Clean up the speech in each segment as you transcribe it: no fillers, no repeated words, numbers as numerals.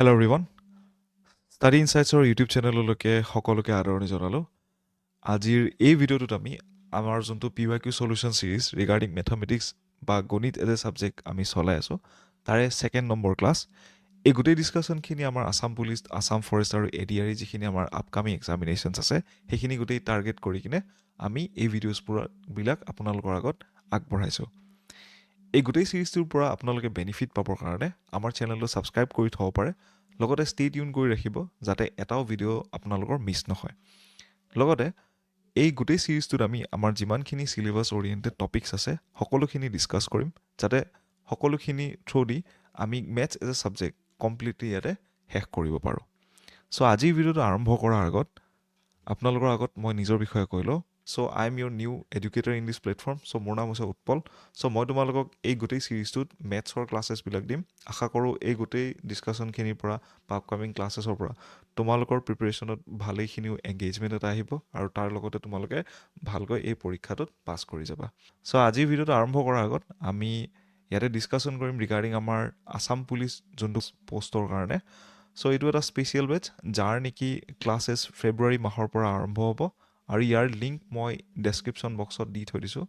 Hello everyone. Study Insights or YouTube চেনেললৈকে সকলোকে আদৰণি জনালোঁ। আজিৰ এই ভিডিঅ'টোত আমি আমাৰ যোনটো PYQ সলিউশন সিৰিজ ৰিগাৰ্ডিং মেথমেটিক্স বা গণিত এজ এ সাবজেক্ট আমি চলাই আছোঁ তাৰে ছেকেণ্ড নম্বৰ ক্লাছ। এই গোটেই ডিছকাশ্যনখিনি আমাৰ আসাম পুলিচ, আসাম ফৰেষ্ট আৰু ADRE যিখিনি আমাৰ আপকামিং এক্সামিনেশ্যনছ আছে সেইখিনি গোটেই টাৰ্গেট কৰি কিনে আমি এই ভিডিঅ'ছবিলাক আপোনালোকৰ আগত আগবঢ়াইছোঁ। এই গোটেই সিৰিজটোৰ পৰা আপোনালোকে বেনিফিট পাবৰ কাৰণে আমাৰ চেনেলটো ছাবস্ক্ৰাইব কৰি থ'ব পাৰে, লগতে ষ্টে টিউন কৰি ৰাখিব যাতে এটাও ভিডিঅ' আপোনালোকৰ মিছ নহয়। লগতে এই গোটেই সিৰিজটোত আমি আমাৰ যিমানখিনি চিলেবাছ অৰিয়েণ্টেড টপিকছ আছে সকলোখিনি ডিছকাছ কৰিম, যাতে সকলোখিনি থ্ৰু দি আমি maths as a subject completely ইয়াতে শেষ কৰিব পাৰোঁ। চ' আজিৰ ভিডিঅ'টো আৰম্ভ কৰাৰ আগত আপোনালোকৰ আগত মই নিজৰ বিষয়ে কৈ লওঁ। So' I am your new educator in this platform. So' মোৰ নাম হৈছে উৎপল। চ' মই তোমালোকক এই গোটেই ছিৰিজটোত মেথছৰ ক্লাছেছবিলাক দিম। আশা কৰোঁ এই গোটেই ডিছকাশ্যনখিনিৰ পৰা বা আপকামিং ক্লাছেছৰ পৰা তোমালোকৰ প্ৰিপেৰেশ্যনত ভালেইখিনিও এংগেজমেণ্ট এটা আহিব আৰু তাৰ লগতে তোমালোকে ভালকৈ এই পৰীক্ষাটোত পাছ কৰি যাবা। চ' আজিৰ ভিডিঅ'টো আৰম্ভ কৰাৰ আগত আমি ইয়াতে ডিছকাশ্যন কৰিম ৰিগাৰ্ডিং আমাৰ আসাম পুলিচ যোনটো পষ্টৰ কাৰণে। চ' এইটো এটা স্পেচিয়েল বেটছ যাৰ নেকি ক্লাছেছ ফেব্ৰুৱাৰী মাহৰ পৰা আৰম্ভ হ'ব আৰু ইয়াৰ লিংক মই ডেছক্ৰিপশ্যন বক্সত দি থৈ দিছোঁ,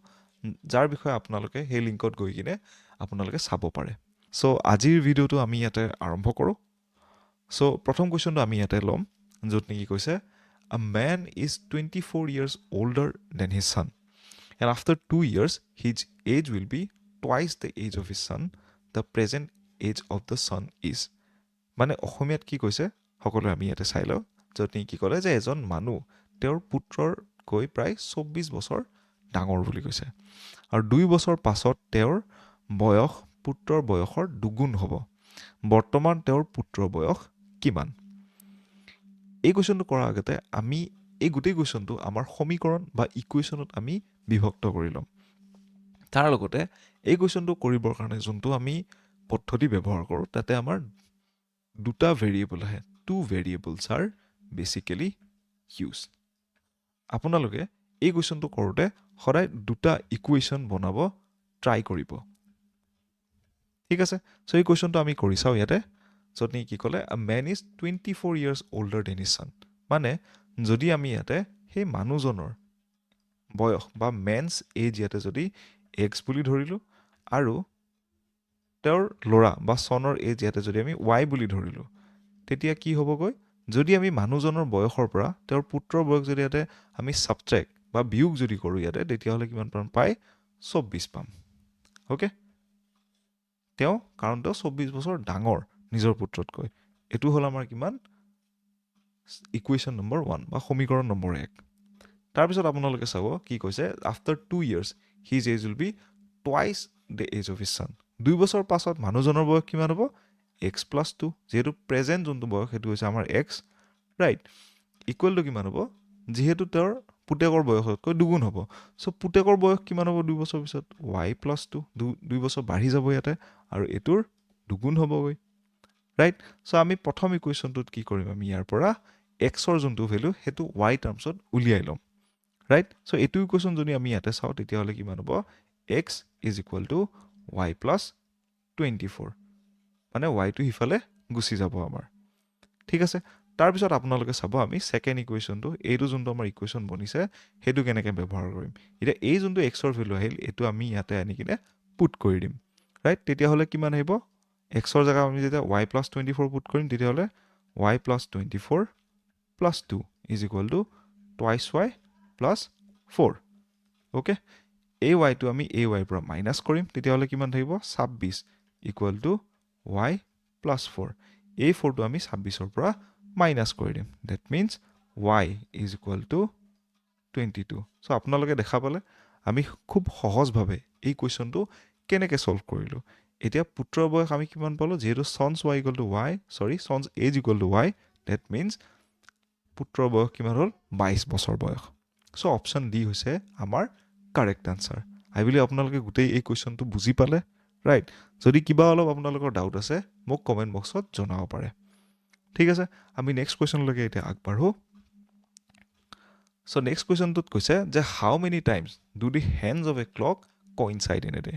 যাৰ বিষয়ে আপোনালোকে সেই লিংকত গৈ কিনে আপোনালোকে চাব পাৰে। চ' আজিৰ ভিডিঅ'টো আমি ইয়াতে আৰম্ভ কৰোঁ। চ' প্ৰথম কুৱেশ্যনটো আমি ইয়াতে ল'ম, য'ত নেকি কৈছে আ man is 24 years older than his son and after 2 years his age will be twice the age of his son. The present age of the son is, মানে অসমীয়াত কি কৈছে সকলোৱে আমি ইয়াতে চাই লওঁ। য'ত নেকি কি ক'লে যে এজন মানুহ তেওঁৰ পুত্ৰতকৈ প্ৰায় 24 বছৰ ডাঙৰ বুলি কৈছে আৰু 2 বছৰ পাছত তেওঁৰ বয়স পুত্ৰৰ বয়সৰ দুগুণ হ'ব। বৰ্তমান তেওঁৰ পুত্ৰৰ বয়স কিমান? এই কুৱেশ্যনটো কৰাৰ আগতে আমি এই গোটেই কুৱেশ্যনটো আমাৰ সমীকৰণ বা ইকুৱেশ্যনত আমি বিভক্ত কৰি ল'ম। তাৰ লগতে এই কুৱেশ্যনটো কৰিবৰ কাৰণে যোনটো আমি পদ্ধতি ব্যৱহাৰ কৰোঁ তাতে আমাৰ দুটা ভেৰিয়েবল আহে। 2 variables are basically used. আপোনালোকে এই কুৱেশ্যনটো কৰোঁতে সদায় দুটা ইকুৱেশ্যন বনাব ট্ৰাই কৰিব। ঠিক আছে, চ' এই কুৱেশ্যনটো আমি কৰি চাওঁ ইয়াতে। য'ত নেকি কি ক'লে আ man is 24 years older than his son, মানে যদি আমি ইয়াতে সেই মানুহজনৰ বয়স বা মেনছ এজ ইয়াতে যদি এক্স বুলি ধৰিলোঁ আৰু তেওঁৰ ল'ৰা বা চনৰ এজ ইয়াতে যদি আমি ৱাই বুলি ধৰিলোঁ, তেতিয়া কি হ'বগৈ? যদি আমি মানুহজনৰ বয়সৰ পৰা তেওঁৰ পুত্ৰৰ বয়স যদি ইয়াতে আমি ছাবট্ৰেক্ট বা বিয়োগ যদি কৰোঁ ইয়াতে, তেতিয়াহ'লে কিমান পাম? পাই 24 পাম। অ'কে, তেওঁ কাৰণ তেওঁ 24 বছৰ ডাঙৰ নিজৰ পুত্ৰতকৈ। এইটো হ'ল আমাৰ কিমান? ইকুৱেশ্যন নম্বৰ 1 বা সমীকৰণ নম্বৰ 1। তাৰপিছত আপোনালোকে চাব কি কৈছে, after 2 years his age will be twice the age of his son. 2 বছৰ পাছত মানুহজনৰ বয়স কিমান হ'ব? এক্স প্লাছ 2, যিহেতু প্ৰেজেণ্ট যোনটো বয়স সেইটো হৈছে আমাৰ এক্স, ৰাইট, ইকুৱেল টু কিমান হ'ব? যিহেতু তেওঁৰ পুতেকৰ বয়সতকৈ দুগুণ হ'ব। চ' পুতেকৰ বয়স কিমান হ'ব 2 বছৰ পিছত? ৱাই প্লাছ 2, 2 বছৰ বাঢ়ি যাব ইয়াতে আৰু এইটোৰ দুগুণ হ'বগৈ, ৰাইট। চ' আমি প্ৰথম ইকুৱেশ্যনটোত কি কৰিম? আমি ইয়াৰ পৰা এক্সৰ যোনটো ভেলু সেইটো ৱাই টাৰ্মছত উলিয়াই ল'ম, ৰাইট। চ' এইটো ইকুৱেশ্যন যদি আমি ইয়াতে চাওঁ তেতিয়াহ'লে কিমান হ'ব? X is equal to Y plus 24, মানে ৱাইটো সিফালে গুচি যাব আমাৰ। ঠিক আছে, তাৰপিছত আপোনালোকে চাব আমি ছেকেণ্ড ইকুৱেশ্যনটো, এইটো যোনটো আমাৰ ইকুৱেশ্যন বনিছে সেইটো কেনেকৈ ব্যৱহাৰ কৰিম। এতিয়া এই যোনটো এক্সৰ ভেলু আহিল এইটো আমি ইয়াতে আনি কিনে পুট কৰি দিম, ৰাইট। তেতিয়াহ'লে কিমান আহিব? এক্সৰ জেগা আমি যেতিয়া ৱাই প্লাছ 24 পুট কৰিম তেতিয়াহ'লে Y plus 24 plus 2 is equal to twice Y plus 4। Okay, এই ৱাইটো আমি এই ৱাইৰ পৰা মাইনাছ কৰিম, তেতিয়াহ'লে কিমান থাকিব? 26 ইকুৱেল টু ৱাই প্লাছ 4। এই 4টো আমি 26ৰ পৰা মাইনাছ কৰি দিম। That means y is equal to 22। চ' আপোনালোকে দেখা পালে আমি খুব সহজভাৱে এই কুৱেশ্যনটো কেনেকৈ ছল্ভ কৰিলোঁ। এতিয়া পুত্ৰৰ বয়স আমি কিমান পালোঁ? যিহেতু son's y equal to y, son's age equal to y, that means পুত্ৰৰ বয়স কিমান হ'ল? 22 বছৰ বয়স। চ' অপশ্যন ডি হৈছে আমাৰ কাৰেক্ট আনচাৰ। আই বিলিভ আপোনালোকে গোটেই এই কুৱেশ্যনটো বুজি পালে, ৰাইট। যদি কিবা অলপ আপোনালোকৰ ডাউট আছে মোক কমেণ্ট বক্সত জনাব পাৰে। ঠিক আছে, আমি নেক্সট কুৱেশ্যনলৈকে এতিয়া আগবাঢ়োঁ। চ' নেক্সট কুৱেশ্যনটোত কৈছে যে how many times do the hands of a clock coincide in a day.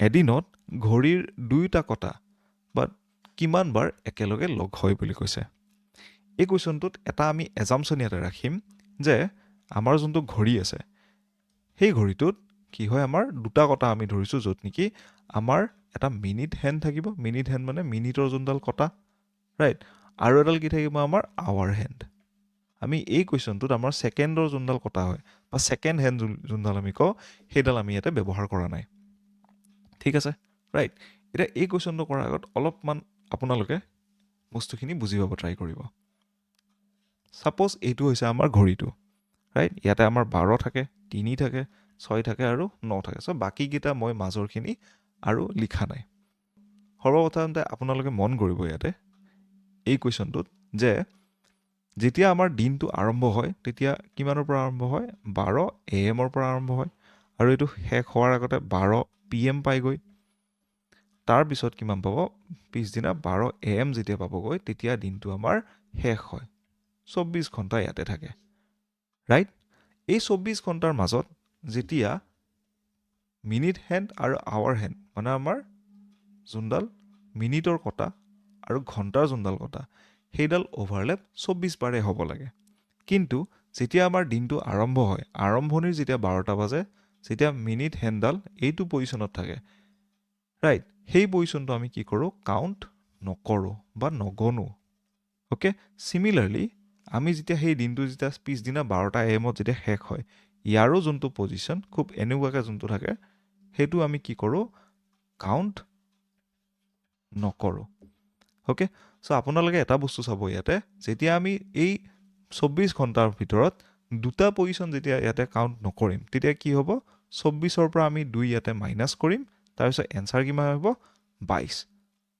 এদিনত ঘড়ীৰ দুয়োটা কটা বা কিমান বাৰ একেলগে লগ হয় বুলি কৈছে এই কুৱেশ্যনটোত এটা আমি এজাম্পশ্যন ইয়াতে ৰাখিম যে আমাৰ যোনটো ঘড়ী আছে সেই ঘড়ীটোত কি হয় আমাৰ দুটা কটা আমি ধৰিছোঁ য'ত নেকি আমাৰ এটা মিনিট হেণ্ড থাকিব মিনিট হেণ্ড মানে মিনিটৰ যোনডাল কটা ৰাইট আৰু এডাল কি থাকিব আমাৰ আৱাৰ হেণ্ড আমি এই কুৱেশ্যনটোত আমাৰ ছেকেণ্ডৰ যোনডাল কটা হয় বা ছেকেণ্ড হেণ্ড যোনডাল আমি কওঁ সেইডাল আমি ইয়াতে ব্যৱহাৰ কৰা নাই ঠিক আছে ৰাইট এতিয়া এই কুৱেশ্যনটো কৰাৰ আগত অলপমান আপোনালোকে বস্তুখিনি বুজি পাব ট্ৰাই কৰিব ছাপ'জ এইটো হৈছে আমাৰ ঘড়ীটো ৰাইট ইয়াতে আমাৰ 12 থাকে 3 থাকে 6 থাকে আৰু 9 থাকে চ' বাকীকেইটা মই মাজৰখিনি আৰু লিখা নাই সৰ্বপ্ৰথমতে আপোনালোকে মন কৰিব ইয়াতে এই কুৱেশ্যনটোত যে যেতিয়া আমাৰ দিনটো আৰম্ভ হয় তেতিয়া কিমানৰ পৰা আৰম্ভ হয় 12 AM ৰ পৰা আৰম্ভ হয় আৰু এইটো শেষ হোৱাৰ আগতে 12 PM পাইগৈ তাৰপিছত কিমান পাব পিছদিনা 12 AM যেতিয়া পাবগৈ তেতিয়া দিনটো আমাৰ শেষ হয় 24 ঘণ্টা ইয়াতে থাকে ৰাইট এই 24 ঘণ্টাৰ মাজত যেতিয়া মিনিট হেণ্ড আৰু আৱাৰ হেণ্ড মানে আমাৰ যোনডাল মিনিটৰ কটা আৰু ঘণ্টাৰ যোনডাল কটা সেইডাল অভাৰলেপ 24 বাৰে হ'ব লাগে কিন্তু যেতিয়া আমাৰ দিনটো আৰম্ভ হয় আৰম্ভণিৰ যেতিয়া 12টা বাজে যেতিয়া মিনিট হেণ্ডডাল এইটো পজিশ্যনত থাকে ৰাইট সেই পজিশ্যনটো আমি কি কৰোঁ কাউণ্ট নকৰোঁ বা নগণো অ'কে চিমিলাৰলি আমি যেতিয়া সেই দিনটো যেতিয়া পিছদিনা 12টা AM যেতিয়া শেষ হয় ইয়াৰো যোনটো পজিশ্যন খুব এনেকুৱাকৈ যোনটো থাকে সেইটো আমি কি কৰোঁ কাউণ্ট নকৰোঁ অ'কে চ' আপোনালোকে এটা বস্তু চাব ইয়াতে যেতিয়া আমি এই 24 ঘণ্টাৰ ভিতৰত দুটা পজিশ্যন যেতিয়া ইয়াতে কাউণ্ট নকৰিম তেতিয়া কি হ'ব 24ৰ পৰা আমি 2 ইয়াতে মাইনাছ কৰিম তাৰপিছত এনচাৰ কিমান হ'ব 22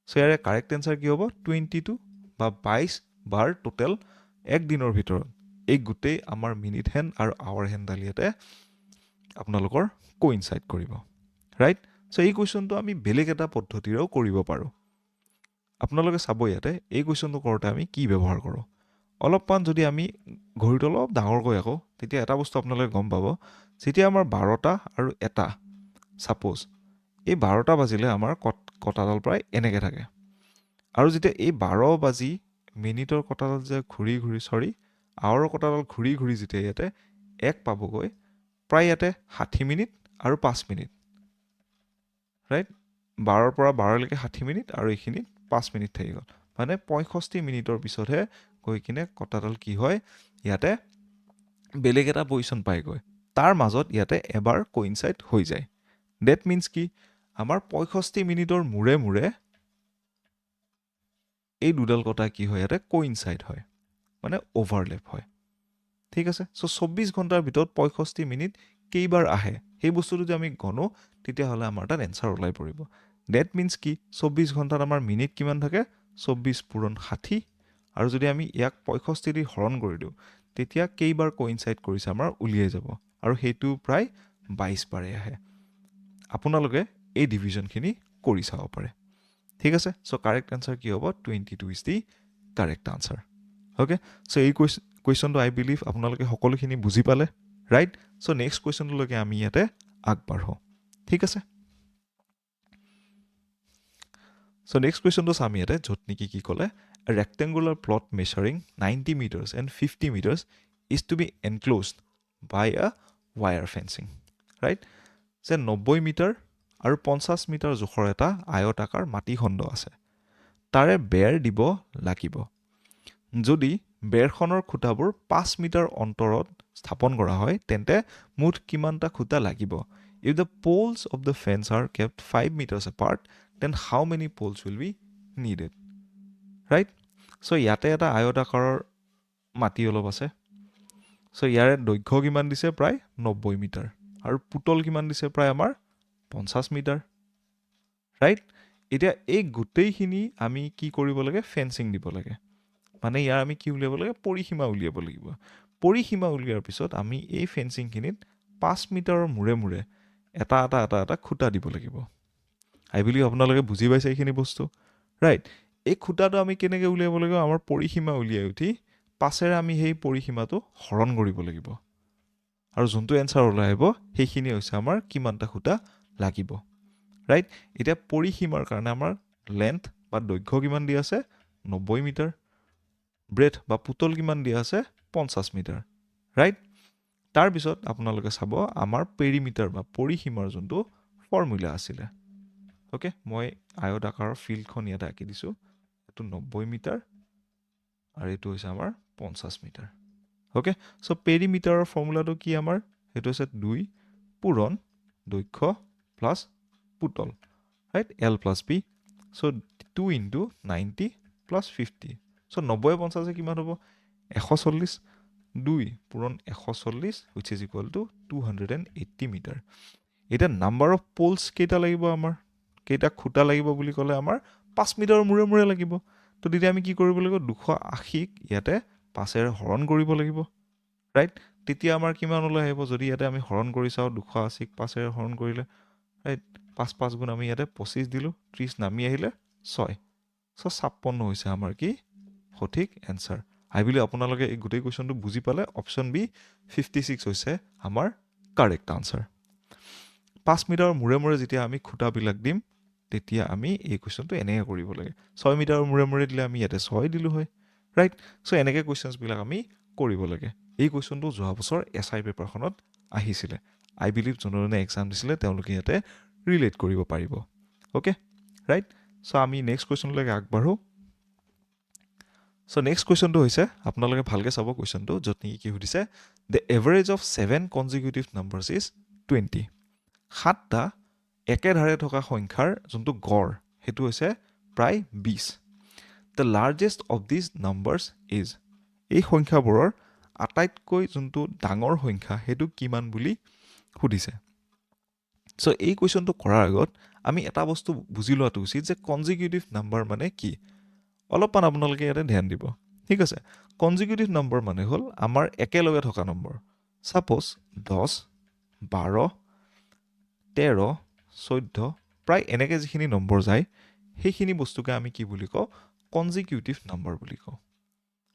চ' ইয়াৰে কাৰেক্ট এনচাৰ কি হ'ব 22 বা 22 বাৰ টোটেল এক দিনৰ ভিতৰত এই গোটেই আমাৰ মিনিট হেণ্ড আৰু আৱাৰ হেণ্ডডাল ইয়াতে আপোনালোকৰ কোইনচাইড কৰিব ৰাইট চ' এই কুৱেশ্যনটো আমি বেলেগ এটা পদ্ধতিৰেও কৰিব পাৰোঁ আপোনালোকে চাব ইয়াতে এই কুৱেশ্যনটো কৰোঁতে আমি কি ব্যৱহাৰ কৰোঁ অলপমান যদি আমি ঘড়ীটো অলপ ডাঙৰকৈ আকৌ তেতিয়া এটা বস্তু আপোনালোকে গম পাব যেতিয়া আমাৰ 12টা আৰু 1টা ছাপ'জ এই 12টা বাজিলে আমাৰ কটাডাল প্ৰায় এনেকৈ থাকে আৰু যেতিয়া এই 12 বাজি মিনিটৰ কটাডাল যে ঘূৰি আৱাৰৰ কটাডাল ঘূৰি যেতিয়া ইয়াতে 1 পাবগৈ প্ৰায় ইয়াতে 60 মিনিট আৰু 5 মিনিট ৰাইট 12ৰ পৰা 12লৈকে 60 মিনিট আৰু এইখিনিত 5 মিনিট থাকি গ'ল মানে 65 মিনিটৰ পিছতহে গৈ কিনে কটাডাল কি হয় ইয়াতে বেলেগ এটা পজিশ্যন পাইগৈ তাৰ মাজত ইয়াতে এবাৰ কোইনচাইড হৈ যায় ডেট মিনছ কি আমাৰ 65 মিনিটৰ মূৰে এই দুডাল কটা কি হয় ইয়াতে কোইনচাইড হয় মানে অভাৰলেপ হয় ঠিক আছে চ' 24 ঘণ্টাৰ ভিতৰত 65 মিনিট কেইবাৰ আহে সেই বস্তুটো যদি আমি গণো তেতিয়াহ'লে আমাৰ তাত এনচাৰ ওলাই পৰিব ডেট মিনছ কি 24 ঘণ্টাত আমাৰ মিনিট কিমান থাকে 24 পূৰণ 60 আৰু যদি আমি ইয়াক 65 দি হৰণ কৰি দিওঁ তেতিয়া কেইবাৰ কোইনচাইড কৰিছে আমাৰ উলিয়াই যাব আৰু সেইটো প্ৰায় 22 বাৰে আহে আপোনালোকে এই ডিভিজনখিনি কৰি চাব পাৰে ঠিক আছে চ' কাৰেক্ট আনচাৰ কি হ'ব 22 is the correct answer okay so' এই কুৱেশ্যনটো আই বিলিভ আপোনালোকে সকলোখিনি বুজি পালে ৰাইট চ' নেক্সট কুৱেশ্যনটোলৈকে আমি ইয়াতে আগবাঢ়োঁ ঠিক আছে চ' নেক্সট কুৱেশ্যনটো চাম ইয়াতে য'ত নেকি কি ক'লে rectangular plot measuring 90 metres and 50 metres is to be enclosed by a wire fencing right যে 90 মিটাৰ আৰু 50 মিটাৰ জোখৰ এটা আয়তাকাৰ মাটিখণ্ড আছে তাৰে বেৰ দিব লাগিব যদি বেৰখনৰ খুঁটাবোৰ 5 মিটাৰ অন্তৰত স্থাপন কৰা হয় তেন্তে মুঠ কিমানটা খুঁটা লাগিব if the poles of the fence are kept 5 meters apart then how many poles will be needed right so ইয়াতে এটা আয়তাকাৰৰ মাটি অলপ আছে so ইয়াৰে দৈৰ্ঘ্য কিমান দিছে প্ৰায় 90 মিটাৰ আৰু পুতল কিমান দিছে প্ৰায় আমাৰ 50 মিটাৰ ৰাইট এতিয়া এই গোটেইখিনি আমি কি কৰিব লাগে ফেন্সিং দিব লাগে মানে ইয়াৰ আমি কি উলিয়াব লাগে পৰিসীমা উলিয়াব লাগিব পৰিসীমা উলিয়াৰ পিছত আমি এই ফেন্সিংখিনিত 5 মিটাৰৰ মূৰে এটা খুঁটা দিব লাগিব আই বিলিভ আপোনালোকে বুজি পাইছে এইখিনি বস্তু ৰাইট এই খুঁটাটো আমি কেনেকৈ উলিয়াব লাগিব আমাৰ পৰিসীমা উলিয়াই উঠি 5ৰে আমি সেই পৰিসীমাটো হৰণ কৰিব লাগিব আৰু যোনটো এনচাৰ ওলাই আহিব সেইখিনি হৈছে আমাৰ কিমানটা খুঁটা লাগিব ৰাইট এতিয়া পৰিসীমাৰ কাৰণে আমাৰ লেন্থ বা দৈৰ্ঘ্য কিমান দিয়া আছে 90 মিটাৰ ব্ৰেথ বা পুতল কিমান দিয়া আছে 50 মিটাৰ ৰাইট তাৰ পিছত আপোনালোকে চাব আমাৰ পেৰিমিটাৰ বা পৰিসীমাৰ যোনটো ফৰ্মুলা আছিলে ওকে মই আয়ত আকাৰৰ ফিল্ডখন ইয়াত আঁকি দিছো এটো 90 মিটাৰ আৰু এটো হৈছে আমাৰ 50 মিটাৰ ওকে সো পেৰিমিটাৰৰ ফৰ্মুলাটো কি আমাৰ এটো হৈছে 2 পূৰণ দৈৰ্ঘ্য প্লাস পুতল right L plus B so 2 into 90 plus 50 so 90 50 কিমান হ'ব 140 2 পূৰণ 140 which is equal to 280 metre এটা নাম্বাৰ অফ পোলস কেইটা লাগিব আমাৰ কেইটা খুঁটা লাগিব বুলি ক'লে আমাৰ 5 মিটাৰৰ মূৰে মূৰে লাগিব তো তেতিয়া আমি কি কৰিব লাগিব 280 ইয়াতে 5 এৰে হৰণ কৰিব লাগিব ৰাইট তেতিয়া আমাৰ কিমান ওলাই আহিব যদি ইয়াতে আমি হৰণ কৰি চাও 280 5 এৰে হৰণ কৰিলে ৰাইট 5 5 গুণ আমি ইয়াতে 25 দিলো 30 নামি আহিলে 6 সো 56 হৈছে আমাৰ কি সঠিক এনসাৰ আই বিলি আপোনালোকে এই গোটেই কোৱেশ্চনটো বুজি পালে অপচন বি 56 হৈছে আমাৰ কাৰেক্ট আনসাৰ 5 মিটাৰৰ মূৰে মূৰে যেতিয়া আমি খুঁটাবিলাক দিম তেতিয়া আমি এই কোৱেশ্চনটো এনেকৈ কৰিব লাগে 6 মিটাৰৰ মূৰে মূৰে দিলে আমি ইয়াতে 6 দিলো হয় ৰাইট সো এনেকৈ কোৱেশ্চনছ বিলাক আমি কৰিব লাগে এই কোৱেশ্চনটো যোৱা বছৰ এসআই পেপাৰখনত আহিছিলে আই বিলিভ যোনজনে এক্সাম দিছিলে তেওঁলোকে ইয়াতে ৰিলেট কৰিব পাৰিব ওকে ৰাইট সো আমি নেক্সট কোৱেশ্চনলৈকে আগবাঢ়ো সো নেক্সট কোৱেশ্চনটো হৈছে আপোনালোকে ভালকে চাব কোৱেশ্চনটো যত নেকি কি সুধিছে the average of 7 consecutive numbers is 20 সাতটা একেধাৰে থকা সংখ্যাৰ যোনটো গড় হেতু হৈছে প্ৰায় 20 the largest of these numbers is এই সংখ্যাবোৰৰ আটাইতকৈ যোনটো ডাঙৰ সংখ্যা হেতু কিমান বুলি সুধিছে সো এই কোৱেশ্চনটো কৰাৰ আগত আমি এটা বস্তু বুজি লোৱাটো উচিত যে কনজিকিউটিভ নাম্বাৰ মানে কি অলপমান আপোনালোকে ইয়াতে ধ্যান দিব ঠিক আছে কনজিকিউটিভ নাম্বাৰ মানে হল আমাৰ একেলগে থকা নম্বৰ সাপোজ 10 12 13 14 প্ৰায় এনেকে যিখিনি নম্বৰ যায় সেইখিনি বস্তুকে আমি কি বুলি কওঁ কনজিকিউটিভ নাম্বাৰ বুলি কওঁ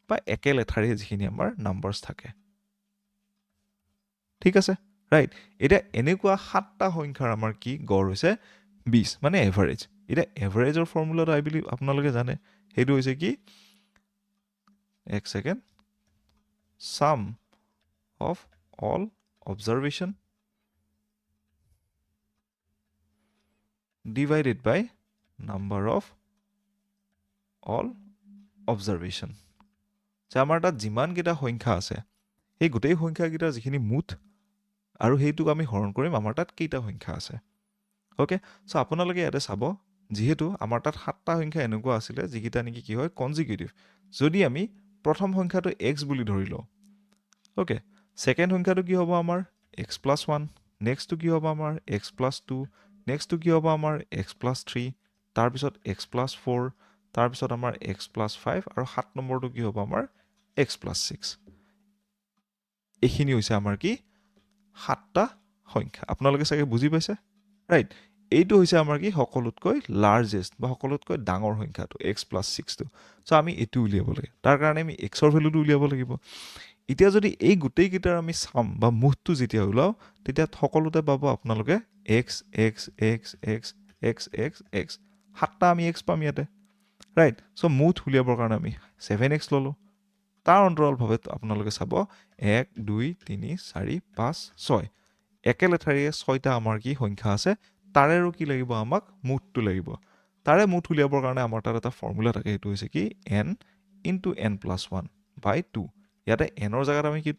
বা একে লেঠাৰে যিখিনি আমাৰ নাম্বাৰছ থাকে ঠিক আছে ৰাইট এটা এনেকুৱা সাতটা সংখ্যাৰ আমাৰ কি গড় হৈছে 20 মানে এভাৰেজ এটা এভাৰেজৰ ফৰ্মুলাটো আই বিলিভ আপোনালোকে জানে হেতু হৈছে কি এক second sum of all observation divided by number of all observation যে আমাৰ তাত যিমান কেইটা সংখ্যা আছে এই গোটেই সংখ্যা কেইটা যিখিনি মুঠ আৰু হেইটোক আমি হৰণ কৰিম আমাৰ তাত কেইটা সংখ্যা আছে ওকে সো আপোনালোকে ইয়াতে চাব যেহেতু আমাৰ তাত সাতটা সংখ্যা এনেকুৱা আছিল যিকিটা নেকি কি হয় কনজিকিউটিভ যদি আমি প্ৰথম সংখ্যাটো x বুলি ধৰিলো ওকে সেকেন্ড সংখ্যাটো কি হ'ব আমাৰ x + 1 নেক্সটটো কি হ'ব আমাৰ x + 2 নেক্সটটো কি হ'ব আমাৰ x + 3 তাৰ পিছত x + 4 তাৰ পিছত আমাৰ x + 5 আৰু 7 নম্বৰটো কি হ'ব আমাৰ x + 6 এইখিনি হৈছে আমাৰ কি সাতটা সংখ্যা আপোনালোকে চাগে বুজি পাইছে ৰাইট এইটো হৈছে আমাৰ কি সকলোতকৈ লাৰ্জেষ্ট বা সকলোতকৈ ডাঙৰ সংখ্যাটো x + 6 টো সো আমি এটো উলিয়াব লাগে তাৰ কাৰণে আমি x ৰ ভ্যালুটো উলিয়াব লাগিব এতিয়া যদি এই গোটেই কিটাৰ আমি সাম বা মুঠটো যেতিয়া উলাও তেতিয়া সকলোতে পাব আপোনালোকে x x x x x x x সাতটা আমি x পাম ইয়াতে ৰাইট সো মুঠ উলিয়াবৰ কাৰণে আমি 7x ললো তাৰ অন্তৰাল ভাবে আপোনালোকে চাব 1 2 3 4 5 6 একে লেঠাৰে 6টা আমাৰ কি সংখ্যা আছে তাৰেৰো কি লাগিব আমাক মুঠটো লাগিব তাৰে মুঠ উলিয়াবৰ কাৰণে আমাৰ তাত এটা ফৰ্মুলা থাকে এটো হৈছে কি n * n + 1 / 2 ইয়াতে n ৰ জাগাত আমি কি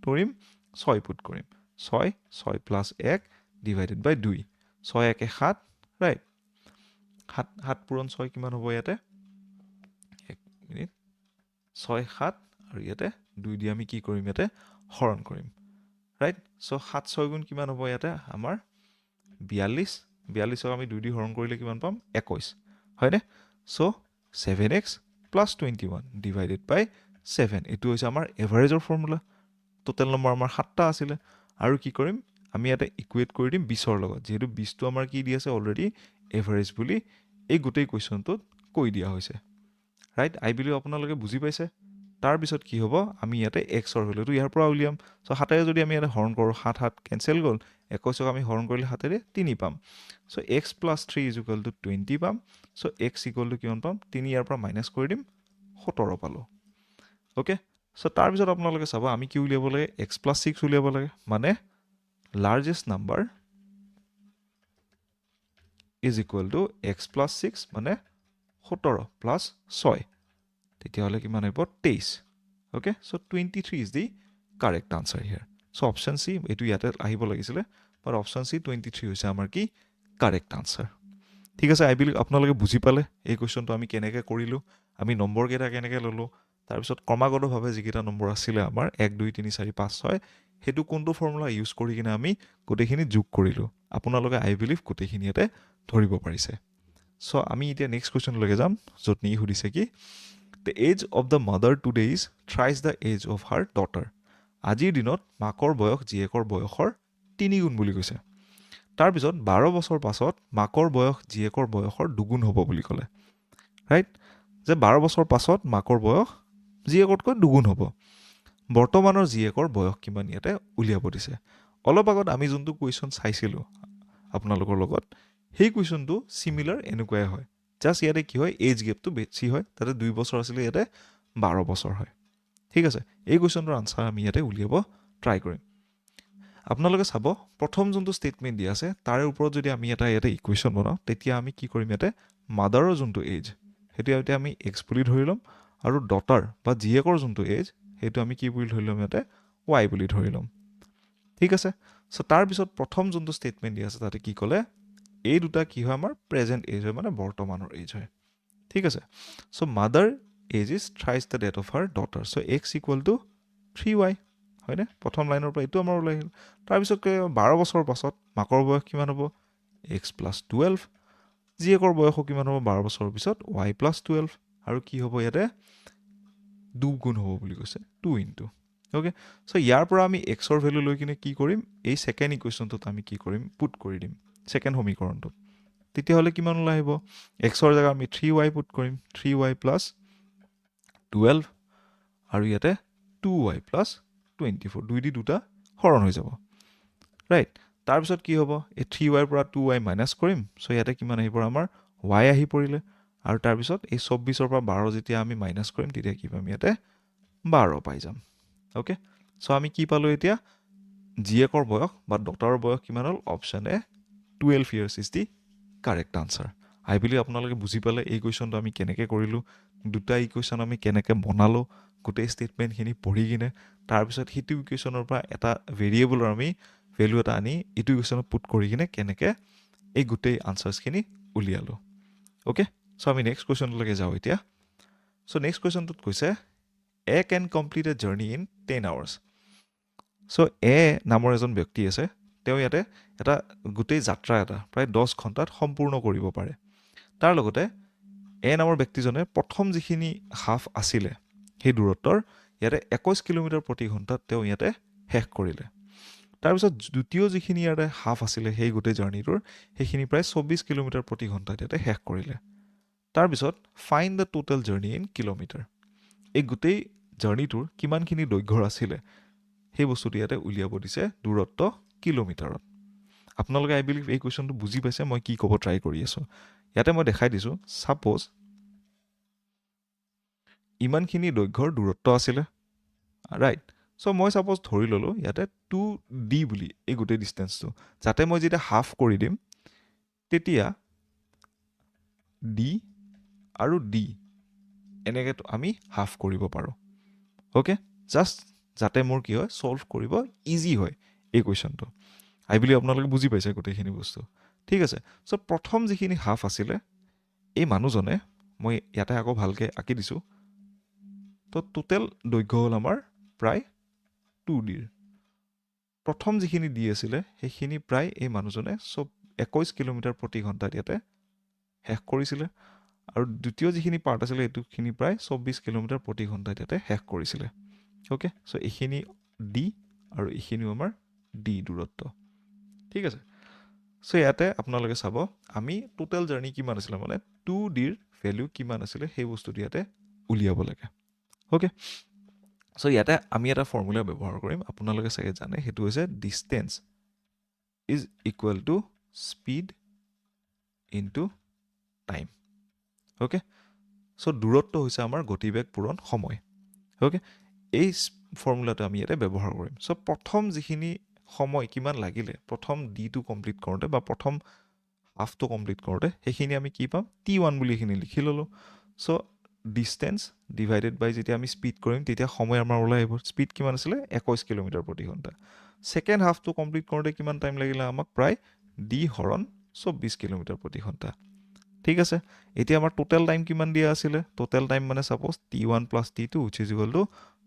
কৰিম 6 পুট কৰিম 6 6 + 1 / 2 6 1 7 ৰাইট 7 পূৰণ 6 কিমান হ'ব ইয়াতে 1 মিনিট 6 7 আৰু ইয়াতে 2 দি আমি কি কৰিম ইয়াতে হৰণ কৰিম ৰাইট সো 7 6 গুণ কিমান হ'ব ইয়াতে আমাৰ 42 42ক আমি 2 দি হৰণ কৰিলে কিমান পাম 21 হয়নে সো 7x + 21 / 7 এটো হৈছে আমাৰ এভাৰেজৰ ফৰ্মুলা টোটাল নম্বৰ আমাৰ 7টা আছিল আৰু কি কৰিম আমি ইয়াতে ইকুৱেট কৰি দিম 20 ৰ লগত যেহেতু 20 টো আমাৰ কি দি আছে অলৰেডি এভাৰেজ বুলি এই গোটেই কোৱেশ্চনটোত কৈ দিয়া হৈছে ৰাইট আই বিলিভ আপোনালোকে বুজি পাইছে তাৰপিছত কি হ'ব আমি ইয়াতে xৰ ভেলুটো ইয়াৰ পৰা উলিয়াম চ' 7 যদি আমি ইয়াতে হৰণ কৰোঁ 7 7 কেনচেল গ'ল 21ক আমি হৰণ কৰিলে 7 3 পাম চ' x + 3 = 20 পাম চ' x = কিমান পাম 3 ইয়াৰ পৰা মাইনাছ কৰি দিম 17 পালোঁ ওকে চ' তাৰপিছত আপোনালোকে চাব আমি কি উলিয়াব লাগে x + 6 উলিয়াব লাগে মানে লাৰ্জেষ্ট নাম্বাৰ = x + 6 মানে 17 + 6 তেতিয়াহ'লে কিমান হ'ব 23 okay so 23 is the correct answer here so option C এইটো ইয়াতে আহিব লাগিছিলে but option C 23 হৈছে আমাৰ কি correct answer ঠিক আছে আই বিলিভ আপোনালোকে বুজি পালে এই কুৱেশ্যনটো আমি কেনেকৈ কৰিলোঁ আমি নম্বৰ কেইটা কেনেকৈ ল'লোঁ তাৰপিছত ক্ৰমাগতভাৱে যিকেইটা নম্বৰ আছিলে আমাৰ 1 2 3 4 5 6 সেইটো কোনটো ফৰ্মুলা ইউজ কৰি কিনে আমি গোটেইখিনি যোগ কৰিলোঁ আপোনালোকে আই বিলিভ গোটেইখিনি ইয়াতে ধৰিব পাৰিছে চ' আমি এতিয়া নেক্সট কুৱেশ্যনলৈকে যাম য'ত নেকি সুধিছে কি The age of the mother today is thrice the age of her daughter. আজিৰ দিনত মাকৰ বয়স জীয়েকৰ বয়সৰ 3 গুণ বুলি কৈছে তাৰপিছত 12 বছৰ পাছত মাকৰ বয়স জীয়েকৰ বয়সৰ 2 গুণ হ'ব বুলি ক'লে ৰাইট যে 12 বছৰ পাছত মাকৰ বয়স জীয়েকতকৈ 2 গুণ হ'ব বৰ্তমানৰ জীয়েকৰ বয়স কিমান ইয়াতে উলিয়াব দিছে অলপ আগত আমি যোনটো কুৱেশ্যন চাইছিলোঁ আপোনালোকৰ লগত সেই কুৱেশ্যনটো সিমিলাৰ এনেকুৱাই হয় জাষ্ট ইয়াতে কি হয় এজ গেপটো বেছি হয় তাতে 2 বছৰ আছিলে ইয়াতে 12 বছৰ হয় ঠিক আছে এই কুৱেশ্যনটোৰ আনসাৰ আমি ইয়াতে উলিয়াব ট্ৰাই কৰিম আপোনালোকে চাব প্ৰথম যোনটো ষ্টেটমেণ্ট দিয়া আছে তাৰে ওপৰত যদি আমি এটা ইয়াতে ইকুৱেশ্যন বনাওঁ তেতিয়া আমি কি কৰিম ইয়াতে মাদাৰৰ যোনটো এজ সেইটো ইয়াতে আমি এক্স বুলি ধৰি ল'ম আৰু ডটাৰ বা জীয়েকৰ যোনটো এজ সেইটো আমি কি বুলি ধৰি ল'ম ইয়াতে ৱাই বুলি ধৰি ল'ম ঠিক আছে চ' তাৰপিছত প্ৰথম যোনটো ষ্টেটমেণ্ট দিয়া আছে তাতে কি ক'লে এই দুটা কি হয় আমাৰ প্ৰেজেণ্ট এজ হয় মানে বৰ্তমানৰ এজ হয় ঠিক আছে so' mother age is thrice the that of her daughter so' x = 3y হয়নে প্ৰথম লাইনৰ পৰা এইটো আমাৰ ওলাই আহিল তাৰপিছত 12 বছৰৰ পাছত মাকৰ বয়স কিমান হ'ব x + 12 জীয়েকৰ বয়সো কিমান হ'ব 12 বছৰৰ পিছত y + 12 আৰু কি হ'ব ইয়াতে 2 গুণ হ'ব বুলি কৈছে 2 ইনটু ওকে চ' ইয়াৰ পৰা আমি xৰ ভেলু লৈ কিনে কি কৰিম এই ছেকেণ্ড ইকুৱেশ্যনটোত আমি কি কৰিম পুট কৰি দিম ছেকেণ্ড সমীকৰণটোত তেতিয়াহ'লে কিমান ওলাই আহিব xৰ জেগা আমি 3y পুট কৰিম 3y + 12 আৰু ইয়াতে 2y + 24 দুই দি দুটা হৰণ হৈ যাব ৰাইট তাৰপিছত কি হ'ব এই 3y পৰা 2y মাইনাছ কৰিম চ' ইয়াতে কিমান আহি পৰা আমাৰ y আহি পৰিলে আৰু তাৰপিছত এই 24ৰ পৰা 12 যেতিয়া আমি মাইনাছ কৰিম তেতিয়া কি পাম ইয়াতে 12 পাই যাম ওকে চ' আমি কি পালোঁ এতিয়া জীয়েকৰ বয়স বা ডটাৰৰ বয়স কিমান হ'ল option A 12 years is the correct answer I believe আপোনালোকে বুজি পালে এই কুৱেশ্যনটো আমি কেনেকৈ কৰিলোঁ দুটা ইকুৱেশ্যন আমি কেনেকৈ বনালোঁ গোটেই ষ্টেটমেণ্টখিনি পঢ়ি কিনে তাৰপিছত সেইটো ইকুৱেশ্যনৰ পৰা এটা ভেৰিয়েবলৰ আমি ভেলু এটা আনি এইটো ইকুৱেশ্যনত পুট কৰি কিনে কেনেকৈ এই গোটেই আনচাৰ্ছখিনি উলিয়ালোঁ অ'কে চ' আমি নেক্সট কুৱেশ্যনলৈকে যাওঁ এতিয়া চ' নেক্সট কুৱেশ্যনটোত কৈছে A can complete a journey in 10 hours so' A নামৰ এজন ব্যক্তি আছে তেওঁ ইয়াতে এটা গোটেই যাত্ৰা এটা প্ৰায় 10 ঘণ্টাত সম্পূৰ্ণ কৰিব পাৰে তাৰ লগতে এ নামৰ ব্যক্তিজনে প্ৰথম যিখিনি হাফ আছিলে সেই দূৰত্বৰ ইয়াতে 21 কিলোমিটাৰ প্ৰতি ঘণ্টাত তেওঁ ইয়াতে শেষ কৰিলে তাৰপিছত দ্বিতীয় যিখিনি ইয়াতে হাফ আছিলে সেই গোটেই জাৰ্ণিটোৰ সেইখিনি প্ৰায় 24 কিলোমিটাৰ প্ৰতি ঘণ্টাত ইয়াতে শেষ কৰিলে তাৰপিছত find the total journey in kilometre এই গোটেই জাৰ্ণিটোৰ কিমানখিনি দৈৰ্ঘ্যৰ আছিলে সেই বস্তুটো ইয়াতে উলিয়াব দিছে দূৰত্ব কিলোমিটাৰত আপোনালোকে আই বিলিভ এই কুৱেশ্যনটো বুজি পাইছে মই কি ক'ব ট্ৰাই কৰি আছোঁ ইয়াতে মই দেখাই দিছোঁ ছাপ'জ ইমানখিনি দৈৰ্ঘ্যৰ দূৰত্ব আছিলে ৰাইট চ' মই ছাপ'জ ধৰি ল'লোঁ ইয়াতে 2d বুলি এই গোটেই ডিষ্টেঞ্চটো যাতে মই যেতিয়া হাফ কৰি দিম তেতিয়া d আৰু d এনেকৈ আমি হাফ কৰিব পাৰোঁ অ'কে জাষ্ট যাতে মোৰ কি হয় ছল্ভ কৰিব ইজি হয় এই কুৱেশ্যনটো আই বিলিভ আপোনালোকে বুজি পাইছে গোটেইখিনি বস্তু ঠিক আছে চ' প্ৰথম যিখিনি হাফ আছিলে এই মানুহজনে মই ইয়াতে আকৌ ভালকৈ আঁকি দিছোঁ তো টোটেল দৈৰ্ঘ্য হ'ল আমাৰ প্ৰায় 2d প্ৰথম যিখিনি দি আছিলে সেইখিনি প্ৰায় এই মানুহজনে 21 কিলোমিটাৰ প্ৰতি ঘণ্টাত ইয়াতে শেষ কৰিছিলে আৰু দ্বিতীয় যিখিনি পাৰ্ট আছিলে এইটোখিনি প্ৰায় 24 কিলোমিটাৰ প্ৰতি ঘণ্টাত ইয়াতে শেষ কৰিছিলে অ'কে চ' এইখিনি ডি আৰু এইখিনিও আমাৰ ডি দূৰত্ব ঠিক আছে চ' ইয়াতে আপোনালোকে চাব আমি টোটেল জাৰ্ণি কিমান আছিলে মানে 2dৰ ভেলু কিমান আছিলে সেই বস্তুটো ইয়াতে উলিয়াব লাগে অ'কে সো ইয়াতে আমি এটা ফৰ্মুলা ব্যৱহাৰ কৰিম আপোনালোকে চাগে জানে সেইটো হৈছে distance is equal to speed into time okay so দূৰত্ব হৈছে আমাৰ গতিবেগ পূৰণ সময় ওকে এই ফৰ্মুলাটো আমি ইয়াতে ব্যৱহাৰ কৰিম সো প্ৰথম যিখিনি সময় কিমান লাগিলে প্ৰথম ডিটো কমপ্লিট কৰোঁতে বা প্ৰথম হাফটো কমপ্লিট কৰোঁতে সেইখিনি আমি কি পাম T1 বুলি এইখিনি লিখি ল'লোঁ সো ডিষ্টেন্স ডিভাইডেড বাই যেতিয়া আমি স্পীড কৰিম তেতিয়া সময় আমাৰ ওলাই আহিব স্পীড কিমান আছিলে 21 কিলোমিটাৰ প্ৰতি ঘণ্টা ছেকেণ্ড হাফটো কমপ্লিট কৰোঁতে কিমান টাইম লাগিলে আমাক প্ৰায় ডি হৰণ 24 কিলোমিটাৰ প্ৰতি ঘণ্টা ঠিক আছে এতিয়া আমাৰ টোটেল টাইম কিমান দিয়া আছিলে টোটেল টাইম মানে suppose T1 plus T2 which is equal to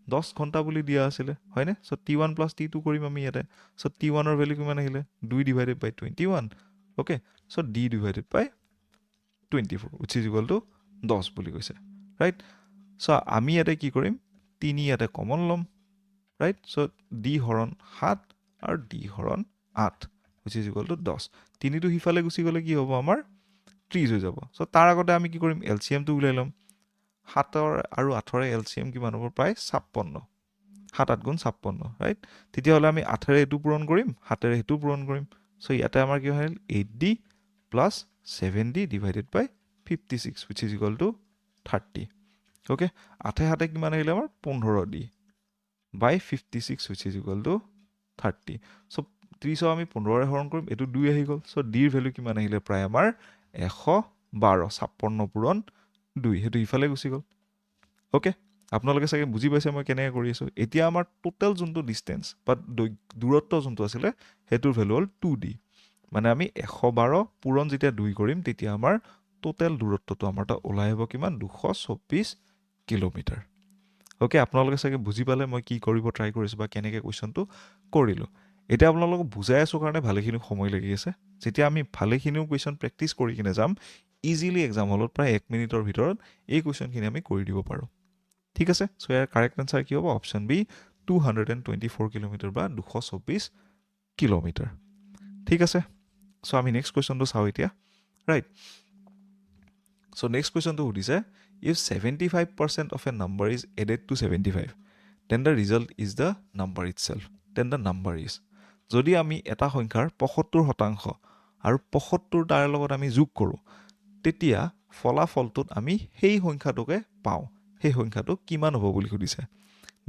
10 ঘণ্টা বুলি দিয়া আছিলে হয়নে সো T1 প্লাছ T2 কৰিম আমি ইয়াতে সো T1 ৰ ভ্যালু কিমান আহিলে 2 divided by 21 okay so D divided by 24 which is equal to 10 বুলি কৈছে ৰাইট সো আমি ইয়াতে কি কৰিম 3 ইয়াতে কমন লম ৰাইট সো D হৰণ 7 আৰু D হৰণ 8 which is equal to 10 তিনিটো হিফালে গুচি গ'লে কি হ'ব আমাৰ 30 হৈ যাব সো তাৰ আগতে আমি কি কৰিম LCM টো উলাই লম 7 আৰু 8 ৰ LCM কিমান হ'ব প্ৰায় 56 7 8 গুণ 56 ৰাইট তেতিয়া হলে আমি 8 ৰে এটো পূৰণ কৰিম 7 ৰে এটো পূৰণ কৰিম সো ইয়াতে আমাৰ কি হ'ল 8D plus 7D divided by 56 which is equal to 30 okay 8 7 কিমান আহিলে আমাৰ 15D by 56 which is equal to 30 so 30 আমি 15 ৰে হৰণ কৰিম এটো 2 আহি গ'ল সো D ৰ ভ্যালু কিমান আহিলে প্ৰায় আমাৰ 112 56 পূৰণ 2 হেতু ইফালে গুচি গ'ল ওকে আপোনালোকে চাগে বুজি পাইছে মই কেনেকৈ কৰি আছো এতিয়া আমাৰ টোটেল যোনটো ডিসটেন্স বা দূৰত্ব যোনটো আছিল হেতুৰ ভ্যালু হ'ল 2D মানে আমি 112 পূৰণ যেতিয়া 2 কৰিম তেতিয়া আমাৰ টোটেল দূৰত্বটো আমাৰ তা ওলাই আহিব কিমান 224 কিলোমিটাৰ ওকে আপোনালোকে চাগে বুজি পালে মই কি কৰিব ট্ৰাই কৰিছো বা কেনেকৈ কোৱেশ্চনটো কৰিলো এটা আপোনালোকক বুজাই আছো কাৰণে ভালেখিনি সময় লাগি আছে যেতিয়া আমি ভালেখিনিও কোৱেশ্চন প্ৰেক্টিস কৰি কিনে যাম ইজিলি এক্সাম হলত প্ৰায় 1 মিনিটৰ ভিতৰত এই কোৱেশ্চনখিনি আমি কৰি দিব পাৰো ঠিক আছে সো ইয়াৰ কাৰেক্ট আনসাৰ কি হ'ব অপচন বি 224 কিলোমিটাৰ বা 224 কিলোমিটাৰ ঠিক আছে সো আমি নেক্সট কোৱেশ্চনটো চাও এতিয়া ৰাইট সো নেক্সট কোৱেশ্চনটো সুধিছে if 75% of a number is added to 75 then the result is the number itself then the number is যদি আমি এটা সংখ্যাৰ 75% আৰু 75 তাৰ লগত আমি যোগ কৰো তেতিয়া ফলাফলটোত আমি সেই সংখ্যাটোকে পাওঁ সেই সংখ্যাটো কিমান হ'ব বুলি সুধিছে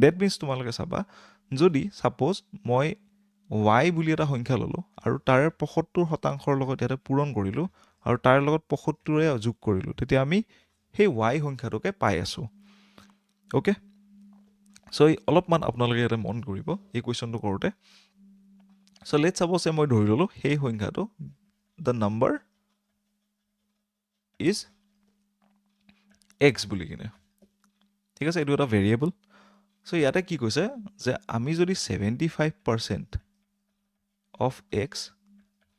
that means তোমালোকে চাবা যদি সাপোজ মই y বুলি এটা সংখ্যা ললো আৰু তাৰ 75% লগত এটা পূৰণ কৰিলো আৰু তাৰ লগত 75 ৰে যোগ কৰিলো তেতিয়া আমি সেই y সংখ্যাটোকে পাই আছো ওকে সো অলপমান আপোনালোকে এটা মন কৰিব এই কোৱেশ্চনটো কৰোতে সো লেটস সাপোজ মই ধৰি ললো সেই সংখ্যাটো the number is x বুলি কিনে ঠিক আছে এটো এটা ভেৰিয়েবল সো ইয়াতে কি কৈছে যে আমি যদি 75% of x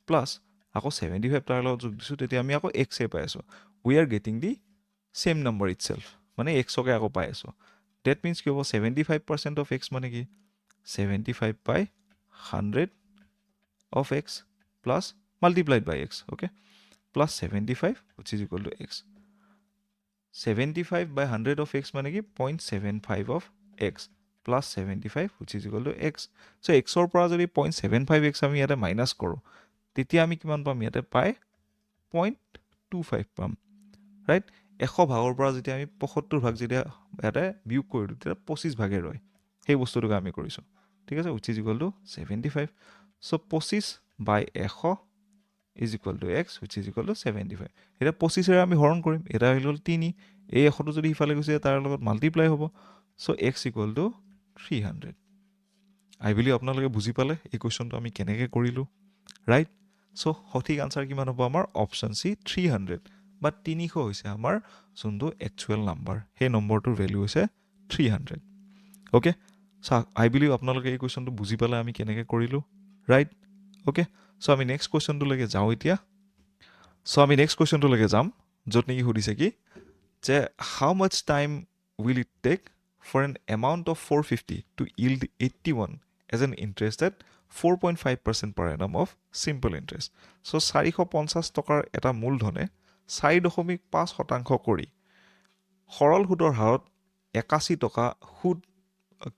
plus আকৌ 75 তাৰ লগত যোগ দিছো তেতিয়া আমি আকৌ x এ পাই আছো we are getting the same number itself মানে x কে আকৌ পাই আছো that means কি হ'ব 75% of x মানে কি 75 by 100 of x plus multiplied by x okay plus 75 which is equal to x 75 by 100 of x মানে কি 0.75 of x plus 75 which is equal to x so x ৰ পৰা যদি 0.75 x আমি ইয়াতে মাইনাস কৰো তেতিয়া আমি কিমান পাম ইয়াতে পাই 0.25 পাম ৰাইট 100 ভাগৰ পৰা যেতিয়া আমি 75 ভাগ যেতিয়া ইয়াতে বিয়োগ কৰিলো তেতিয়া 25 ভাগে ৰয় সেই বস্তুটোকে আমি কৰিছো ঠিক আছে which is equal to 75 so 25 by 100 is equal to x which is equal to 75 এটা 25 এৰে আমি হৰণ কৰিম এটা হল 3 এই 100 টো যদি ইফালে গৈছে তাৰ লগত মাল্টিপ্লাই হ'ব so x equal to 300 I believe আপোনালোকে বুজি পালে এই কোৱেশ্চনটো আমি কেনেকৈ কৰিলো ৰাইট সো সঠিক আনসাৰ কিমান হ'ব আমাৰ অপচন সি 300 বা 300 হৈছে আমাৰ যোনটো একচুৱেল নাম্বাৰ সেই নম্বৰটোৰ ভ্যালু হৈছে 300 ওকে সো আই বিলিভ আপোনালোকে এই কোৱেশ্চনটো বুজি পালে আমি কেনেকৈ কৰিলো ৰাইট ওকে সো আমি নেক্সট কোৱেশ্চনটো লৈকে যাও এতিয়া সো আমি নেক্সট কোৱেশ্চনটো লৈকে যাম যত নেকি সুধিছে কি যে how much time will it take for an amount of 450 to yield 81 as an interest at 4.5% per annum of simple interest so 450 টকাৰ এটা মূলধনে 4.5% কৰি সৰল সুদৰ হাৰত 81 টকা সুদ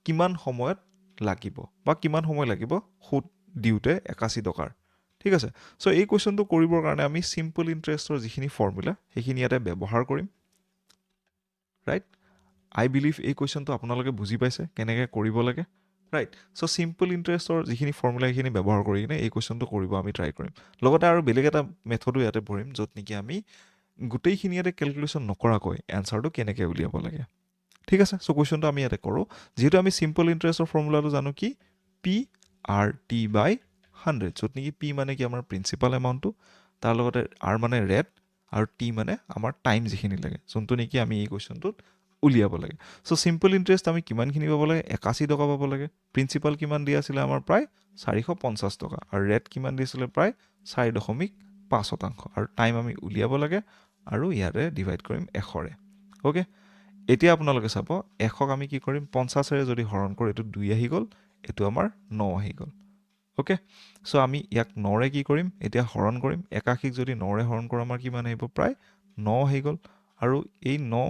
কিমান সময়ত লাগিব বা কিমান সময় লাগিব সুদ দিওঁতে 81 টকাৰ ঠিক আছে সো এই কোৱেশ্চনটো কৰিবৰ কাৰণে আমি সিম্পল ইন্টাৰেষ্টৰ যিখিনি ফৰ্মুলা সেইখিনি ইয়াতে ব্যৱহাৰ কৰিম ৰাইট আই বিলিভ এই কোৱেশ্চনটো আপোনালোকে বুজি পাইছে কেনেকৈ কৰিব লাগে ৰাইট সো সিম্পল ইন্টাৰেষ্টৰ যিখিনি ফৰ্মুলা সেইখিনি ব্যৱহাৰ কৰি কিনে এই কোৱেশ্চনটো কৰিব আমি ট্ৰাই কৰিম লগতে আৰু বেলেগ এটা মেথডো ইয়াতে পঢ়িম য'ত নেকি আমি গোটেইখিনি ইয়াতে কেলকুলেশ্যন নকৰাকৈ এনচাৰটো কেনেকৈ উলিয়াব লাগে ঠিক আছে সো কোৱেশ্চনটো আমি ইয়াতে কৰোঁ যেহেতু আমি সিম্পল ইন্টাৰেষ্টৰ ফৰ্মুলাটো জানো কি পি আৰ টি বাই 100 য'ত নেকি পি মানে কি আমাৰ প্ৰিন্সিপাল এমাউণ্টটো তাৰ লগতে আৰ মানে ৰেট আৰু টি মানে আমাৰ টাইম যিখিনি লাগে যোনটো নেকি আমি এই কুৱেশ্যনটোত উলিয়াব লাগে সো সিম্পল ইন্টাৰেষ্ট আমি কিমানখিনি পাব লাগে 81 টকা পাব লাগে প্ৰিন্সিপাল কিমান দিয়া আছিলে আমাৰ প্ৰায় 450 টকা আৰু ৰেট কিমান দিছিলে প্ৰায় 4.5% আৰু টাইম আমি উলিয়াব লাগে আৰু ইয়াৰে ডিভাইড কৰিম 100ৰে ওকে এতিয়া আপোনালোকে চাব 100ক আমি কি কৰিম 50ৰে যদি হৰণ কৰোঁ এইটো 2 আহি গ'ল এইটো আমাৰ 9 আহি গ'ল ওকে সো আমি ইয়াক 9ৰে কি কৰিম এতিয়া হৰণ কৰিম 81ক যদি 9ৰে হৰণ কৰোঁ আমাৰ কিমান আহিব প্ৰায় 9 আহি গ'ল আৰু এই 9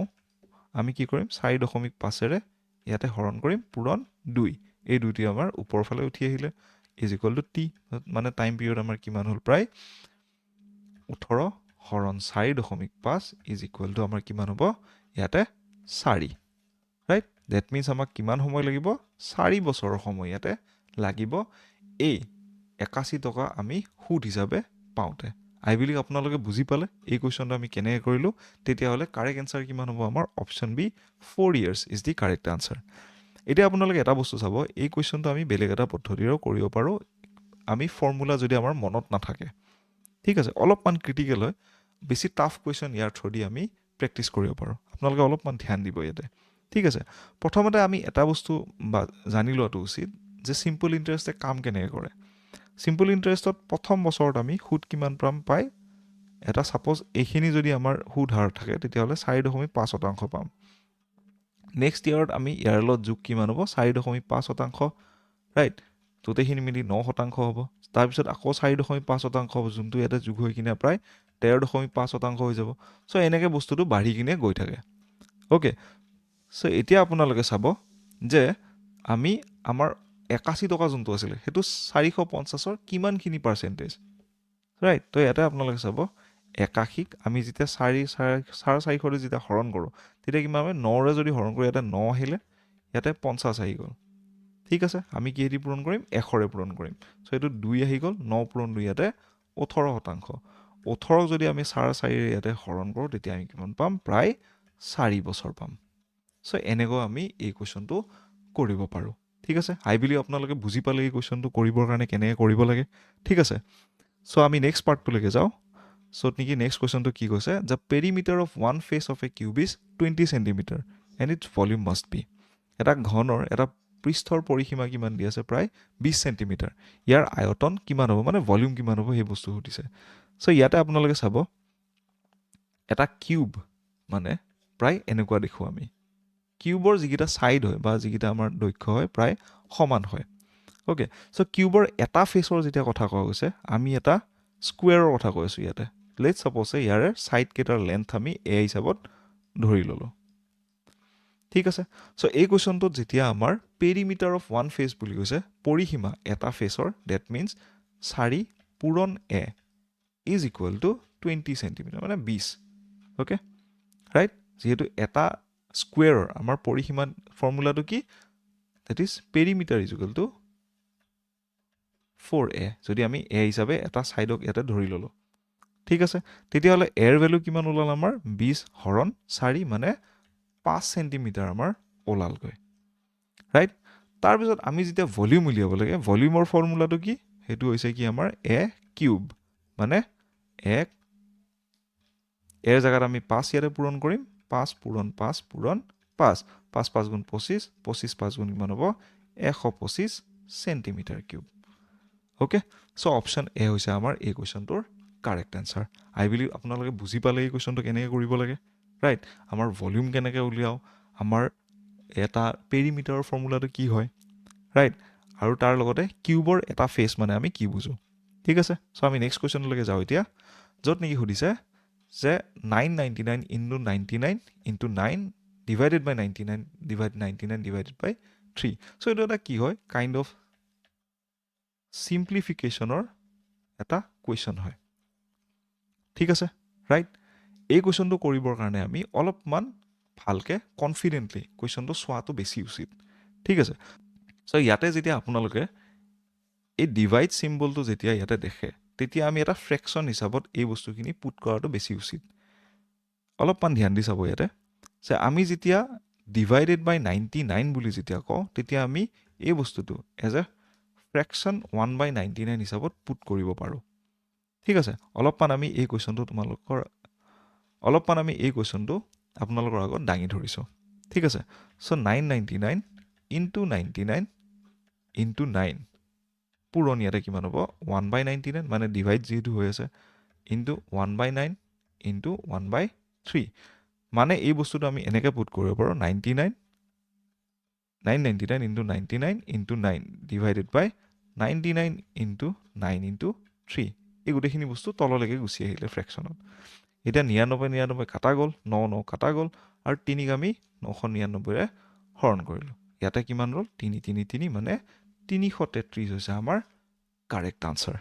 আমি কি কৰিম 4.5ৰে ইয়াতে হৰণ কৰিম পূৰণ 2 এই দুটি আমাৰ ওপৰৰ ফালে উঠি আহিলে ইজ ইকুৱেল টু টি মানে টাইম পিৰিয়ড আমাৰ কিমান হ'ল প্ৰায় 18 হৰণ 4.5 ইজ ইকুৱেল টু আমাৰ কিমান হ'ব ইয়াতে 4 ৰাইট দ্যাট মিন্স আমাক কিমান সময় লাগিব 4 বছৰৰ সময় ইয়াতে লাগিব এই 81 টকা আমি সুদ হিচাপে পাওঁতে আই বিলিভ আপোনালোকে বুজি পালে এই কুৱেশ্যনটো আমি কেনেকৈ কৰিলোঁ তেতিয়াহ'লে কাৰেক্ট এনচাৰ কিমান হ'ব আমাৰ option B 4 years is the correct answer এতিয়া আপোনালোকে এটা বস্তু চাব এই কুৱেশ্যনটো আমি বেলেগ এটা পদ্ধতিৰেও কৰিব পাৰোঁ আমি ফৰ্মুলা যদি আমাৰ মনত নাথাকে ঠিক আছে অলপমান ক্ৰিটিকেল হয় বেছি টাফ কুৱেশ্যন ইয়াৰ থ্ৰুদি আমি প্ৰেক্টিছ কৰিব পাৰোঁ আপোনালোকে অলপমান ধ্যান দিব ইয়াতে ঠিক আছে প্ৰথমতে আমি এটা বস্তু জানি লোৱাটো উচিত যে সিম্পল ইন্টাৰেষ্টে কাম কেনেকৈ কৰে সিম্পল ইন্টাৰেষ্টত প্ৰথম বছৰত আমি সুদ কিমান পাই এটা সাপোজ এইখিনি যদি আমাৰ সুদ হাৰ থাকে তেতিয়াহ'লে 4.5% পাম নেক্সট ইয়াৰত আমি ইয়াৰ লগত যোগ কিমান হ'ব 4.5% ৰাইট গোটেইখিনি মিলি 9% হ'ব তাৰপিছত আকৌ 4.5% হ'ব যোনটো ইয়াতে যোগ হৈ কিনে প্ৰায় 13.5% হৈ যাব সো এনেকৈ বস্তুটো বাঢ়ি কিনে গৈ থাকে ওকে সো এতিয়া আপোনালোকে চাব যে আমি আমাৰ 81 টকা যোনটো আছিলে সেইটো 450ৰ কিমানখিনি পাৰ্চেণ্টেজ ৰাইট তো ইয়াতে আপোনালোকে চাব 81ক আমি যেতিয়া 4.5 যেতিয়া হৰণ কৰোঁ তেতিয়া কিমান হয় 9ৰে যদি হৰণ কৰোঁ ইয়াতে 9 আহিলে ইয়াতে 50 আহি গ'ল ঠিক আছে আমি কিহেদি পূৰণ কৰিম 100ৰে পূৰণ কৰিম সো এইটো 2 আহি গ'ল 9 পূৰণ 2 ইয়াতে 18% 18ক যদি আমি 4.4ৰে ইয়াতে হৰণ কৰোঁ তেতিয়া আমি কিমান পাম প্ৰায় 4 বছৰ পাম সো এনেকৈ আমি এই কুৱেশ্যনটো কৰিব পাৰোঁ ঠিক আছে আই বিলিভ আপোনালোকে বুজি পালে এই কুৱেশ্যনটো কৰিবৰ কাৰণে কেনেকৈ কৰিব লাগে ঠিক আছে সো আমি নেক্সট পাৰ্টটোলৈকে যাওঁ সো নেকি নেক্সট কুৱেশ্যনটো কি কৈছে the perimeter of one face of a cube is 20 centimetre and its volume must be এটা ঘনৰ এটা পৃষ্ঠৰ পৰিসীমা কিমান দি আছে প্ৰায় 20 চেণ্টিমিটাৰ ইয়াৰ আয়তন কিমান হ'ব মানে ভলিউম কিমান হ'ব সেই বস্তু সুধিছে সো ইয়াতে আপোনালোকে চাব এটা কিউব মানে প্ৰায় এনেকুৱা দেখোঁ আমি কিউবৰ যিকেইটা ছাইড হয় বা যিকেইটা আমাৰ দৈৰ্ঘ্য হয় প্ৰায় সমান হয় ওকে সো কিউবৰ এটা ফেচৰ যেতিয়া কথা কোৱা গৈছে আমি এটা স্কুৱেৰৰ কথা কৈ আছোঁ ইয়াতে লেটছ ছাপ'জ ইয়াৰে ছাইড কেইটাৰ লেন্থ আমি এ হিচাপত ধৰি ল'লোঁ ঠিক আছে সো এই কুৱেশ্যনটোত যেতিয়া আমাৰ পেৰিমিটাৰ অফ ওৱান ফেচ বুলি কৈছে পৰিসীমা এটা ফেচৰ ডেট মিনছ 4 পূৰণ এ ইজ ইকুৱেল টু 20 চেণ্টিমিটাৰ মানে 20 ওকে ৰাইট যিহেতু এটা স্কুৱেৰৰ আমাৰ পৰিসীমা ফৰ্মুলাটো কি that is perimeter is equal to 4a যদি আমি a হিচাপে এটা ছাইডক ইয়াতে ধৰি ল'লোঁ ঠিক আছে তেতিয়াহ'লে এৰ ভেলু কিমান ওলাল আমাৰ 20 হৰণ 4 মানে 5 চেণ্টিমিটাৰ আমাৰ ওলালগৈ ৰাইট তাৰপিছত আমি যেতিয়া ভলিউম উলিয়াব লাগে ভলিউমৰ ফৰ্মুলাটো কি সেইটো হৈছে কি আমাৰ এ কিউব মানে এৰ জেগাত আমি 5 ইয়াতে পূৰণ কৰিম 5 পূৰণ 5 পূৰণ 5 5 5 গুণ 25 25 5 গুণ কিমান হ'ব 125 centimetre cube okay so option A হৈছে আমাৰ এই কুৱেশ্যনটোৰ কাৰেক্ট এনচাৰ আই বিলিভ আপোনালোকে বুজি পালে এই কুৱেশ্যনটো কেনেকৈ কৰিব লাগে ৰাইট আমাৰ ভলিউম কেনেকৈ উলিয়াওঁ আমাৰ এটা পেৰিমিটাৰৰ ফৰ্মুলাটো কি হয় ৰাইট আৰু তাৰ লগতে কিউবৰ এটা ফেচ মানে আমি কি বুজোঁ ঠিক আছে সো আমি নেক্সট কুৱেশ্যনলৈকে যাওঁ এতিয়া য'ত নেকি সুধিছে যে 999 ইনটু 99 ইনটু 9 ডিভাইডেড বাই 99 ডিভাইডেড বাই 3 চ' এইটো এটা কি হয় কাইণ্ড অফ চিম্প্লিফিকেশ্যনৰ এটা কুৱেশ্যন হয় ঠিক আছে ৰাইট এই কুৱেশ্যনটো কৰিবৰ কাৰণে আমি অলপমান ভালকে কনফিডেণ্টলি কুৱেশ্যনটো চোৱাটো বেছি উচিত ঠিক আছে চ' ইয়াতে যেতিয়া আপোনালোকে এই ডিভাইড চিম্বলটো যেতিয়া ইয়াতে দেখে তেতিয়া আমি এটা ফ্ৰেকশ্যন হিচাপত এই বস্তুখিনি পুট কৰাটো বেছি উচিত অলপমান ধ্যান দি চাব ইয়াতে যে আমি যেতিয়া ডিভাইডেড বাই 99 বুলি যেতিয়া কওঁ তেতিয়া আমি এই বস্তুটো এজ এ ফ্ৰেকশ্যন 1/99 হিচাপত পুট কৰিব পাৰোঁ ঠিক আছে অলপমান আমি এই কুৱেশ্যনটো আপোনালোকৰ আগত দাঙি ধৰিছোঁ ঠিক আছে চ' 999 ইনটু 99 ইনটু 9 পূৰণ ইয়াতে কিমান হ'ব 1/99 মানে ডিভাইড যিহেতু হৈ আছে ইনটু 1/9 ইনটু 1/3 মানে এই বস্তুটো আমি এনেকৈ পুট কৰিব পাৰোঁ 999 ইনটু 99 ইনটু 9 ডিভাইডেড বাই 99 ইনটু 9 ইনটু 3 এই গোটেইখিনি বস্তু তললৈকে গুচি আহিলে ফ্ৰেকশ্যনত এতিয়া 99 কাটা গ'ল 9 কাটা গ'ল আৰু 3ক আমি 999ৰে হৰণ কৰিলোঁ ইয়াতে কিমান ৰ'ল 3 মানে 333 হৈছে আমাৰ কাৰেক্ট আনচাৰ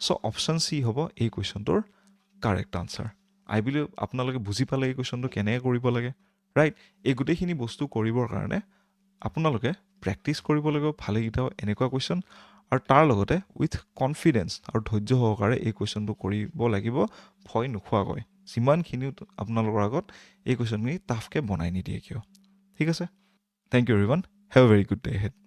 চ' অপশ্যন চি হ'ব এই কুৱেশ্যনটোৰ কাৰেক্ট আনচাৰ আই বিলিভ আপোনালোকে বুজি পালে এই কুৱেশ্যনটো কেনেকৈ কৰিব লাগে ৰাইট এই গোটেইখিনি বস্তু কৰিবৰ কাৰণে আপোনালোকে প্ৰেক্টিচ কৰিব লাগিব ভালেকেইটাও এনেকুৱা কুৱেশ্যন আৰু তাৰ লগতে উইথ কনফিডেঞ্চ আৰু ধৈৰ্য সহকাৰে এই কুৱেশ্যনটো কৰিব লাগিব ভয় নোখোৱাকৈ যিমানখিনিও আপোনালোকৰ আগত এই কুৱেশ্যনখিনি টাফকৈ বনাই নিদিয়ে কিয় ঠিক আছে thank you everyone have a very good day head